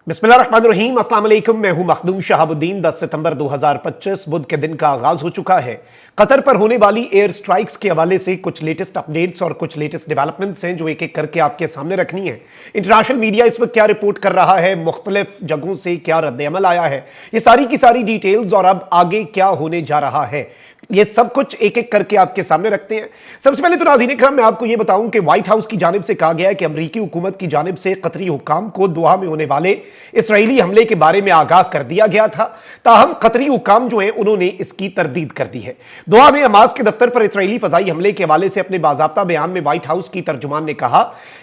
बिस्मिल्लाहिर्रहमानिर्रहीम, अस्सलाम वालेकुम। मैं हूं मखदूम शहाबुद्दीन। 10 सितंबर 2025 बुध के दिन का आगाज हो चुका है। कतर पर होने वाली एयर स्ट्राइक्स के हवाले से कुछ लेटेस्ट अपडेट्स और कुछ लेटेस्ट डेवलपमेंट्स हैं जो एक एक करके आपके सामने रखनी है। इंटरनेशनल मीडिया इस वक्त क्या रिपोर्ट कर रहा है, मुख्तलिफ जगहों से क्या रद्द-ए-अमल आया है, ये सारी की सारी डिटेल्स और अब आगे क्या होने जा रहा है, ये सब कुछ एक एक करके आपके सामने रखते हैं। सबसे पहले तो नाज़रीन इकराम, मैं आपको यह बताऊं कि व्हाइट हाउस की जानिब से कहा गया है कि अमरीकी हुकूमत की जानिब से कतरी हुकाम को दोहा में होने वाले इसराइली हमले के बारे में आगाह कर दिया गया था। ताहम कतरी हुकाम जो हैं उन्होंने इसकी तरदीद कर दी है। दोहा में हमास के दफ्तर पर इसराइली फजाई हमले के हवाले से अपने बाज़ाब्ता बयान में व्हाइट हाउस की तर्जुमान ने कहा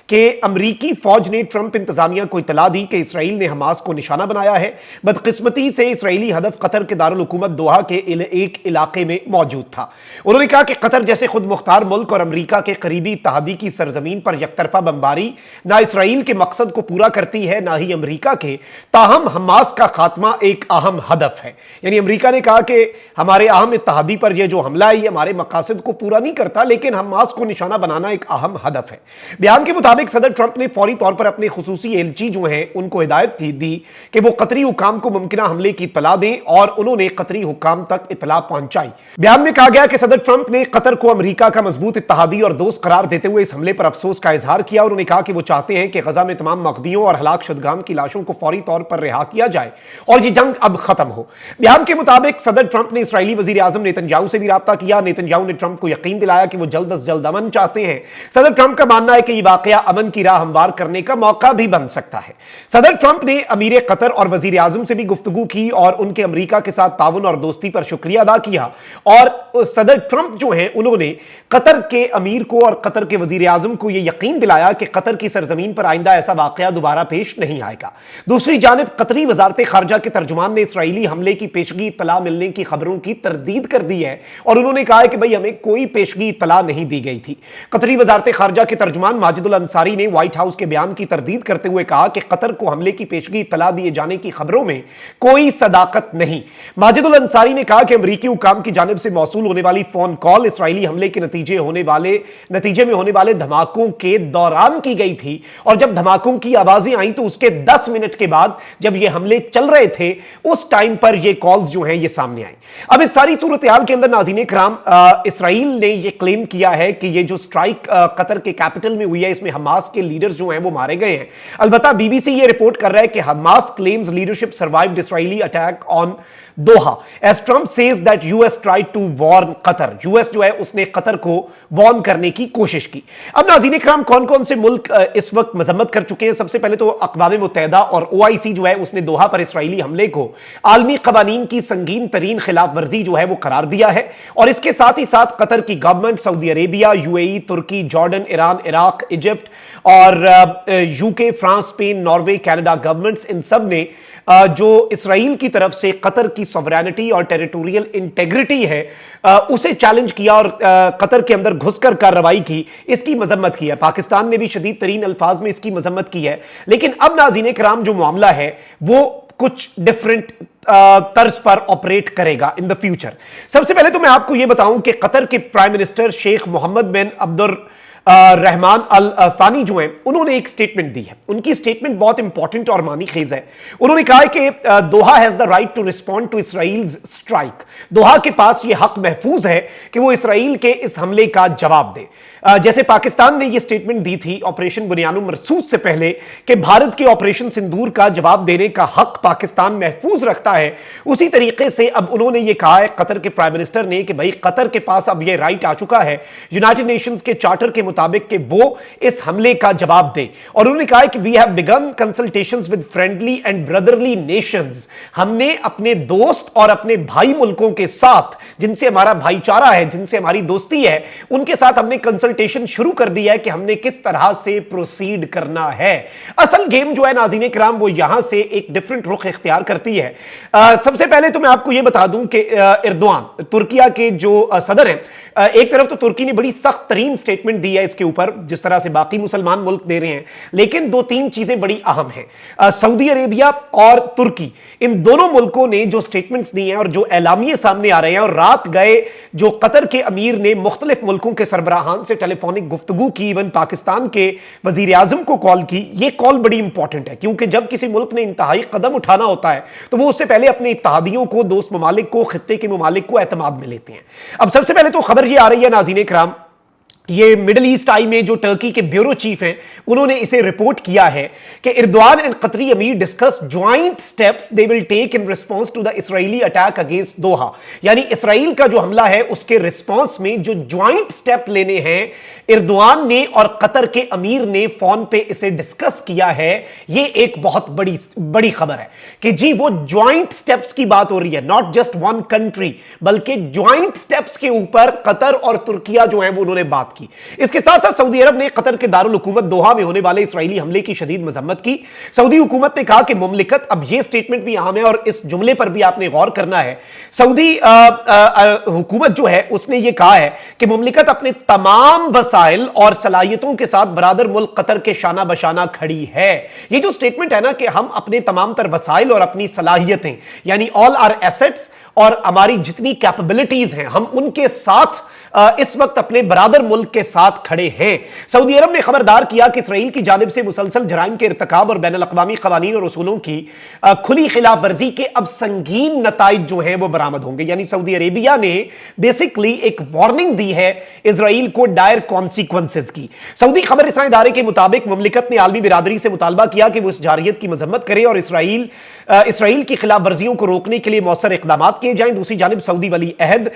कि अमरीकी फौज ने ट्रंप इंतजामिया को इतला दी कि इसराइल ने हमास को निशाना बनाया है। बदकिस्मती से इसराइली हदफ कतर के दारुल हुकूमत दोहा के एक इलाके में मौजूद था। उन्होंने कहा कि कतर जैसे खुद मुख्तार मुल्क और अमरीका के करीबी इत्तेहादी की सरजमीन पर यकतरफा बमबारी ना इसराइल के मकसद को पूरा करती है ना ही अमरीका के। ताहम हमास का खात्मा एक अहम हदफ है। यानी अमरीका ने कहा कि हमारे अहम इत्तेहादी पर यह जो हमला है ये हमारे मकासद को पूरा नहीं करता, लेकिन हमास को निशाना बनाना एक अहम हदफ है। बयान के मुताबिक सदर ट्रंप ने फौरी तौर पर अपने खुसूसी एलची जो हैं उनको हिदायत दी कि वो कतरी हुकाम को मुमकिना हमले की इत्तला दें, और उन्होंने कतरी हुकाम तक इत्तला पहुंचाई। बयान में कहा गया कि सदर ट्रंप ने कतर को अमरीका का मजबूत इत्तेहादी और दोस्त करार देते हुए इस हमले पर अफसोस का इजहार किया। उन्होंने कहा कि वो चाहते हैं कि गजा में तमाम मकदियों और हलाक शुदगान की लाशों को फौरी तौर पर रिहा किया जाए और ये जंग अब खत्म हो। बयान के मुताबिक सदर ट्रंप ने इसराइली वजीर आजम नेतन्याहू से भी राब्ता किया। नेतन्याहू ने ट्रंप को यकीन दिलाया कि वो जल्द अज जल्द अमन चाहते हैं। सदर ट्रंप का मानना है कि यह वाकया अमन की राह हमवार करने का मौका भी बन सकता है। सदर ट्रंप ने अमीर कतर और वजीर आजम से भी गुफ्तगू की और उनके अमरीका के साथ ताउन और दोस्ती पर शुक्रिया अदा किया। और सदर ट्रंप जो हैं उन्होंने कतर के अमीर को और कतर के वजीर आजम को यह यकीन दिलाया कि कतर की सरजमीन पर आइंदा ऐसा वाकया दोबारा पेश नहीं आएगा। दूसरी जानिब कतरी वजारत खारजा के तर्जुमान ने इसराइली हमले की पेशगी इत्तला मिलने की खबरों की तरदीद कर दी है और उन्होंने कहा है कि भाई हमें कोई पेशगी इत्तला नहीं दी गई थी। कतरी वजारत खारजा के तर्जुमान माजिदुल अंसारी ने व्हाइट हाउस के बयान की तरदीद करते हुए कहा कि कतर को हमले की पेशगी इत्तला दिए जाने की खबरों में कोई सदाकत नहीं। माजिदुल अंसारी ने कहा कि अमरीकी हुकाम की जानिब से मौसूल होने वाली फोन कॉल इसराइली हमले के नतीजे में होने वाले धमाकों के दौरान की गई थी, और जब धमाकों की आवाजें आई तो उसके 10 मिनट के बाद जब ये हमले चल रहे थे उस टाइम पर ये कॉल्स जो हैं ये सामने आई। अब इस सारी सूरत हाल के अंदर नाज़रीन इकराम, इसराइल ने ये क्लेम किया है कि ये जो स्ट्राइक कतर के कैपिटल में हुई है इसमें हमास के लीडर्स जो हैं वो मारे गए हैं। अलबत्ता बीबीसी ये रिपोर्ट कर रहा है कि हमास claims leadership survived Israeli attack on Doha as Trump says that US tried to warn Qatar. US जो है उसने कतर को वॉर्न करने की कोशिश की। अब नाज़रीन इकराम, कौन कौन से मुल्क इस वक्त मजम्मत कर चुके हैं? सबसे पहले तो अक़वाम मुत्तहिदा और ओआईसी जो है उसने दोहा पर इसराइली हमले को आलमी कवानीन की संगीन तरीन खिलाफ वर्जी जो है वो करार दिया है। और इसके साथ ही साथ कतर की गवर्नमेंट, सऊदी अरेबिया, यूएई, तुर्की, जॉर्डन, ईरान, इराक, इजिप्ट और UK, France, Spain, Norway, Canada governments, इन सब ने जो इसराइल की तरफ से कतर की सॉवरेनिटी और टेरिटोरियल इंटेग्रिटी है उसे चैलेंज किया और कतर के अंदर घुसकर कार्रवाई की, इसकी मजम्मत की है। पाकिस्तान ने भी शदीद तरीन अल्फाज में इसकी मजम्मत की है। लेकिन अब नाज़रीन इकराम जो मामला है वो कुछ डिफरेंट तर्ज पर ऑपरेट करेगा इन द फ्यूचर। सबसे पहले तो मैं आपको यह बताऊं कि कतर के प्राइम मिनिस्टर शेख मोहम्मद बिन अब्दुल रहमान अल फानी जो हैं उन्होंने एक स्टेटमेंट दी है। उनकी स्टेटमेंट बहुत इंपॉर्टेंट और मानी खेज है। उन्होंने कहा है कि Doha has the right to respond to Israel's strike. Doha के पास यह हक महफूज है कि वो इसराइल के इस हमले का जवाब दे। जैसे पाकिस्तान ने यह स्टेटमेंट दी थी ऑपरेशन बुनियानुम मरसूस से पहले कि भारत के ऑपरेशन सिंदूर का जवाब देने का हक पाकिस्तान महफूज रखता है, उसी तरीके से अब उन्होंने यह कहा है कतर के प्राइम मिनिस्टर ने कि भाई कतर के पास अब यह राइट आ चुका है यूनाइटेड नेशंस के चार्टर के मुताबिक कि वो इस हमले का जवाब दे। और उन्होंने कहा कि we have begun consultations with friendly and brotherly nations. हमने अपने दोस्त और अपने भाई मुल्कों के साथ जिनसे हमारा भाईचारा है, जिनसे हमारी दोस्ती है, उनके साथ हमने कंसल्टेशन शुरू कर दिया है कि हमने किस तरह से प्रोसीड करना है। असल गेम जो है नाज़रीन इकराम वो यहां से एक डिफरेंट रुख इख्तियार करती है। सबसे पहले तो मैं आपको यह बता दूं कि एर्दोआन तुर्किया के जो सदर हैं, एक तरफ तो तुर्की ने बड़ी सख्त तरीन स्टेटमेंट दी है इसके ऊपर जिस तरह से बाकी मुसलमान मुल्क दे रहे हैं, लेकिन दो तीन चीजें बड़ी अहम हैं। सऊदी अरेबिया और तुर्की, इन दोनों मुल्कों ने जो स्टेटमेंट्स दिए हैं और जो एलामिये सामने आ रहे हैं, और रात गए जो कतर के अमीर ने मुख्तलिफ मुल्कों के सरबराहान से टेलीफोनिक गुफ्तगू की, इवन पाकिस्तान के वजीर आजम को कॉल की। यह कॉल बड़ी इंपॉर्टेंट है, क्योंकि जब किसी मुल्क ने इंतहाई कदम उठाना होता है तो वो उससे पहले अपने इत्तेहादियों को, दोस्त ममालिक को, खित्ते के ममालिक को एतमाद में लेते हैं। अब सबसे पहले तो खबर ये आ रही है नाज़रीन इकराम, ये मिडिल ईस्ट आई में जो टर्की के ब्यूरो चीफ हैं, उन्होंने इसे रिपोर्ट किया है कि Erdogan and Qatari emir discuss joint steps they will take in response to the Israeli attack against Doha. यानी इसराइल का जो हमला है उसके रिस्पांस में जो ज्वाइंट स्टेप लेने हैं, एर्दोआन ने और कतर के अमीर ने फोन पे इसे डिस्कस किया है। ये एक बहुत बड़ी खबर है कि जी वो ज्वाइंट स्टेप्स की बात हो रही है, नॉट जस्ट वन कंट्री, बल्कि ज्वाइंट स्टेप्स के ऊपर कतर और तुर्किया जो है वो उन्होंने बात की। इसके साथ साथ सऊदी अरब ने कतर के दारुल हुकूमत दोहा में होने वाले इसराइली हमले की शदीद मजम्मत की। सऊदी हुकूमत ने कहा कि मुमलिकत, अब यह स्टेटमेंट भी अहम है और इस जुमले पर भी आपने गौर करना है, सऊदी हुकूमत जो है उसने यह कहा है कि मुमलिकत अपने तमाम वसाइल और सलाहियतों के साथ बरादर मुल्क कतर के शाना बशाना खड़ी है। यह जो स्टेटमेंट है ना कि हम अपने तमाम तर वसाइल और अपनी सलाहियतें, यानी ऑल आर एसेट्स, और हमारी जितनी कैपेबिलिटीज हैं, हम उनके साथ इस वक्त अपने बरादर मुल्क के साथ खड़े हैं। सऊदी अरब ने खबरदार किया कि इसराइल की जानिब से मुसलसल जराइम के इर्तिकाब और बैनुल अक़वामी क़वानीन और उसूलों की खुली खिलाफ वर्जी के अब संगीन नताइज जो हैं वो बरामद होंगे। यानी सऊदी अरेबिया ने बेसिकली एक वार्निंग दी है इसराइल को डायर कॉन्सिक्वेंसेस की। सऊदी खबर रिसां इदारे के मुताबिक मुमलिकत ने आलमी बिरादरी से मुतालबा किया कि वो इस जारियत की मजम्मत करे और इसराइल की खिलाफ वर्जियों को रोकने के लिए मौसर इक़दाम किए जाएं। दूसरी जानिब सऊदी वली अहद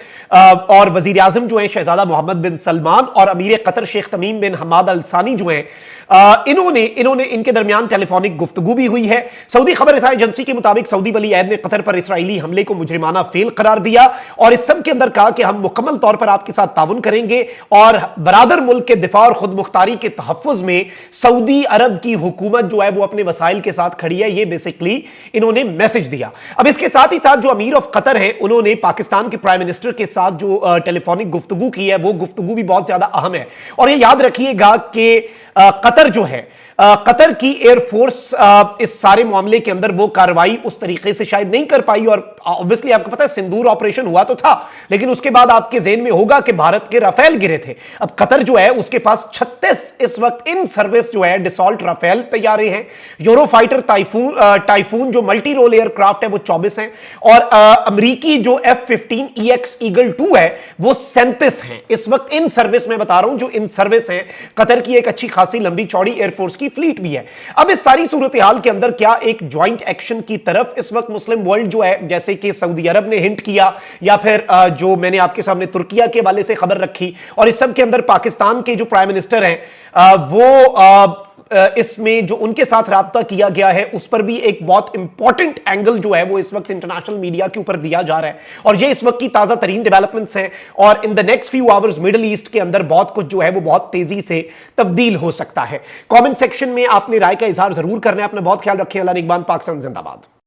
और वजीर आजम जो है शहजादा मोहम्मद बिन सलमान और अमीर कतर शेख तमीम बिन हमाद अल सानी जो हैं, इनके दरमियान टेलीफोनिक गुफ्तगू भी हुई है। सऊदी खबर रिसां एजेंसी के मुताबिक सऊदी वली अहद ने कतर पर इसराइली हमले को मुजरिमाना फेल करार दिया और इस सब के अंदर कहा कि हम मुकम्मल तौर पर आपके साथ ताउन करेंगे और बरादर मुल्क के दिफा और खुद मुख्तारी के तहफ़्फ़ुज़ में सऊदी अरब की हुकूमत जो है वो अपने वसाइल के साथ खड़ी है। ये बेसिकली इन्होंने मैसेज दिया। अब इसके साथ ही साथ जो अमीर ऑफ कतर है, उन्होंने पाकिस्तान के प्राइम मिनिस्टर के साथ जो टेलीफोनिक गुफ्तगू की है, वो गुफ्तगू भी बहुत ज्यादा अहम है। और ये याद रखिएगा कि कतर जो है, कतर की एयरफोर्स इस सारे मामले के अंदर वो कार्रवाई उस तरीके से शायद नहीं कर पाई। और ऑब्वियसली आपको पता है सिंदूर ऑपरेशन हुआ तो था, लेकिन उसके बाद आपके जेहन में होगा कि भारत के राफेल गिरे थे। अब कतर जो है उसके पास 36 इस वक्त इन सर्विस जो है डिसॉल्ट राफेल तैयार हैं। यूरोफाइटर टाइफून जो मल्टी रोल एयरक्राफ्ट है वो 24 हैं और अमरीकी जो F-15EX ईगल 2 है वो 37 हैं इस वक्त इन सर्विस। में बता रहा हूं जो इन सर्विस हैं, कतर की एक अच्छी खासी लंबी चौड़ी एयरफोर्स की फ्लीट भी है। अब इस सारी सूरत हाल के अंदर क्या एक ज्वाइंट एक्शन की तरफ इस वक्त मुस्लिम वर्ल्ड जो है, जैसे कि सऊदी अरब ने हिंट किया या फिर जो मैंने आपके सामने तुर्किया के हवाले से खबर रखी, और इस सब के अंदर पाकिस्तान के जो प्राइम मिनिस्टर हैं वो इसमें जो उनके साथ राब्ता किया गया है उस पर भी एक बहुत इंपॉर्टेंट एंगल जो है वो इस वक्त इंटरनेशनल मीडिया के ऊपर दिया जा रहा है। और ये इस वक्त की ताजा तरीन डेवलपमेंट्स हैं और in the next few hours middle east के अंदर बहुत कुछ जो है वो बहुत तेजी से तब्दील हो सकता है। कमेंट सेक्शन में आपने राय का इजहार जरूर करना है। अपना बहुत ख्याल रखें। अल्लाह निगहबान। पाकिस्तान जिंदाबाद।